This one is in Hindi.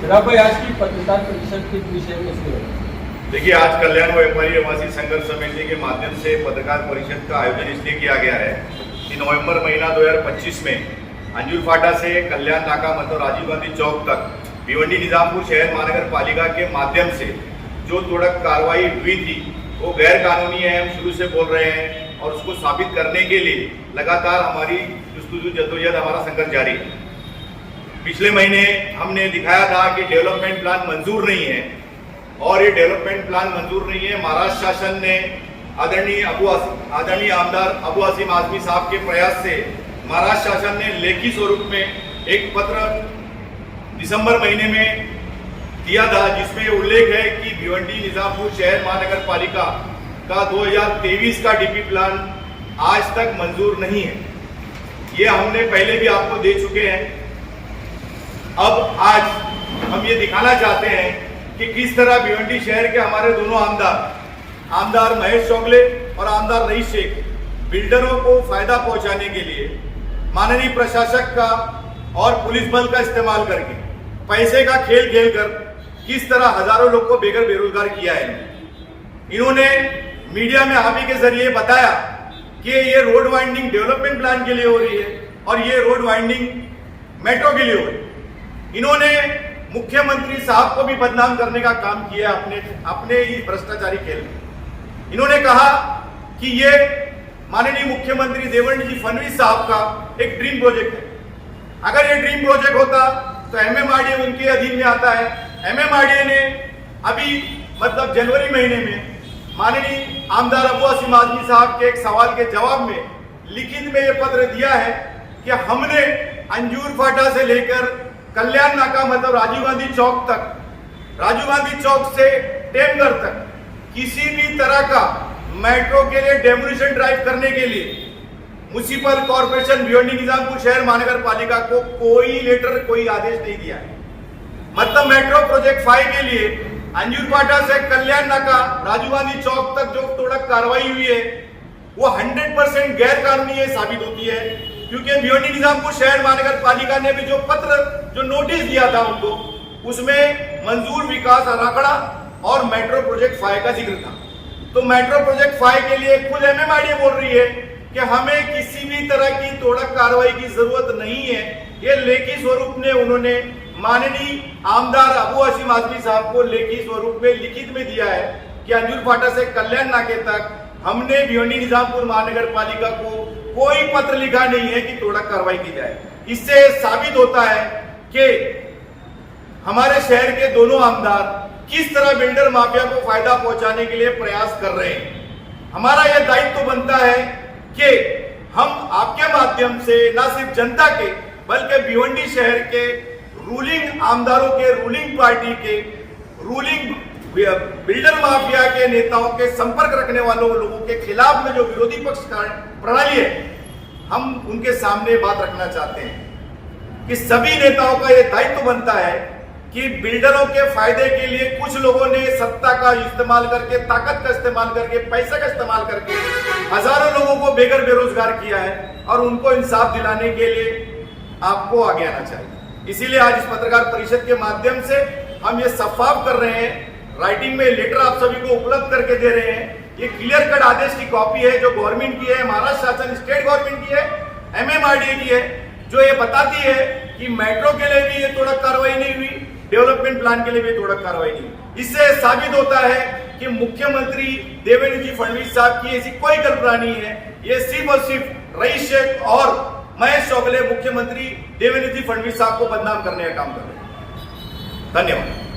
फिर भाई आज की पत्रकार परिषद के विषय में से देखिए, आज कल्याण व्यापारी आवासी संघर्ष समिति के माध्यम से पत्रकार परिषद का आयोजन इसलिए किया गया है कि नवंबर महीना 2025 में अंजूर फाटा से कल्याण नाका मतलब राजीव गांधी चौक तक भिवंडी निजामपुर शहर महानगर पालिका के माध्यम से जो तोड़क कार्रवाई हुई थी वो गैर कानूनी है, हम शुरू से बोल रहे हैं और उसको साबित करने के लिए लगातार हमारी जद्दोजहद हमारा संघर्ष जारी है। पिछले महीने हमने दिखाया था कि डेवलपमेंट प्लान मंजूर नहीं है और ये डेवलपमेंट प्लान मंजूर नहीं है। महाराष्ट्र शासन ने आदरणीय आमदार अबू आसिम आजमी साहब के प्रयास से महाराष्ट्र शासन ने लेखी स्वरूप में एक पत्र दिसंबर महीने में दिया था जिसमें उल्लेख है कि भिवंडी निजामपुर शहर महानगर पालिका का 2023 का डीपी प्लान आज तक मंजूर नहीं है। ये हमने पहले भी आपको दे चुके हैं। अब आज हम ये दिखाना चाहते हैं कि किस तरह भिवंडी शहर के हमारे दोनों आमदार महेश चौगले और आमदार रईस शेख बिल्डरों को फायदा पहुंचाने के लिए माननीय प्रशासक का और पुलिस बल का इस्तेमाल करके पैसे का खेल खेलकर किस तरह हजारों लोग को बेरोजगार किया है। इन्होंने मीडिया में आप ही के जरिए बताया कि ये रोड वाइंडिंग डेवलपमेंट प्लान के लिए हो रही है और ये रोड वाइंडिंग मेट्रो के लिए हो रही है। इन्होंने मुख्यमंत्री साहब को भी बदनाम करने का काम किया अपने इस भ्रष्टाचारी खेल में। इन्होंने कहा कि ये माननीय मुख्यमंत्री देवेंद्र जी फडणवीस साहब का एक ड्रीम प्रोजेक्ट है। अगर ये ड्रीम प्रोजेक्ट होता तो एमएमआरडीए उनके अधीन में आता है। एमएमआरडीए ने अभी मतलब जनवरी महीने में माननीय आमदार अबू आसिम आजमी साहब के एक सवाल के जवाब में लिखित में ये पत्र दिया है कि हमने अंजूर फाटा से लेकर कल्याण नाका मतलब राजीव गांधी चौक तक, राजीव गांधी चौक से टेमघर तक किसी भी तरह का मेट्रो के लिए डेमोलिशन ड्राइव करने के लिए म्युनिसिपल कॉर्पोरेशन भिवंडी निजामपुर शहर महानगर पालिका को कोई लेटर, कोई आदेश नहीं दिया है। मतलब मेट्रो प्रोजेक्ट 5 के लिए अंजूर फाटा से कल्याण नाका राजीव गांधी चौक तक जो तोड़क कार्रवाई हुई है वो 100% गैर कानूनी साबित होती है, क्योंकि भिवंडी निजामपुर शहर महानगर पालिका ने भी जो नोटिस दिया था उनको, उसमें मंजूर विकास आराखड़ा और मेट्रो प्रोजेक्ट 5 का जिक्र था। तो मेट्रो प्रोजेक्ट 5 के लिए खुद एमएमआरडीए बोल रही है कि हमें किसी भी तरह की तोड़क कार्रवाई की जरूरत नहीं है। ये लेखी स्वरूप में उन्होंने माननीय आमदार अबू आसिम आजमी साहब को लेखी स्वरूप में लिखित में दिया है कि अंजूर फाटा से कल्याण नाके तक हमने भिवंडी निजामपुर महानगर पालिका को कोई पत्र लिखा नहीं है कि तोड़क कार्रवाई की जाए। इससे साबित होता है कि हमारे शहर के दोनों आमदार किस तरह बिल्डर माफिया को फायदा पहुंचाने के लिए प्रयास कर रहे हैं। हमारा यह दायित्व बनता है कि हम आपके माध्यम से न सिर्फ जनता के बल्कि भिवंडी शहर के रूलिंग आमदारों के, रूलिंग पार्टी के, रूलिंग बिल्डर माफिया के नेताओं के संपर्क रखने वालों लोगों के खिलाफ में जो विरोधी पक्ष प्रणाली है, हम उनके सामने बात रखना चाहते हैं कि सभी नेताओं का यह दायित्व बनता है कि बिल्डरों के फायदे के लिए कुछ लोगों ने सत्ता का इस्तेमाल करके, ताकत का इस्तेमाल करके, पैसा का इस्तेमाल करके हजारों लोगों को बेरोजगार किया है और उनको इंसाफ दिलाने के लिए आपको आगे आना चाहिए। इसीलिए आज इस पत्रकार परिषद के माध्यम से हम ये साफ कर रहे हैं, राइटिंग में लेटर आप सभी को उपलब्ध करके दे रहे हैं। ये क्लियर कट आदेश की कॉपी है जो गवर्नमेंट की है, महाराष्ट्र शासन स्टेट गवर्नमेंट की है, एमएमआरडीए की है, जो ये बताती है कि मेट्रो के लिए भी ये तोड़क कार्रवाई नहीं हुई, डेवलपमेंट प्लान के लिए भी तोड़क कार्रवाई नहीं हुई। इससे साबित होता है कि मुख्यमंत्री देवेंद्र जी फडणवीस साहब की ऐसी कोई कल्पना नहीं है। ये सिर्फ और सिर्फ रईस शेख और महेश चौगले मुख्यमंत्री देवेंद्र जी फडणवीस साहब को बदनाम करने का काम कर रहे हैं। धन्यवाद।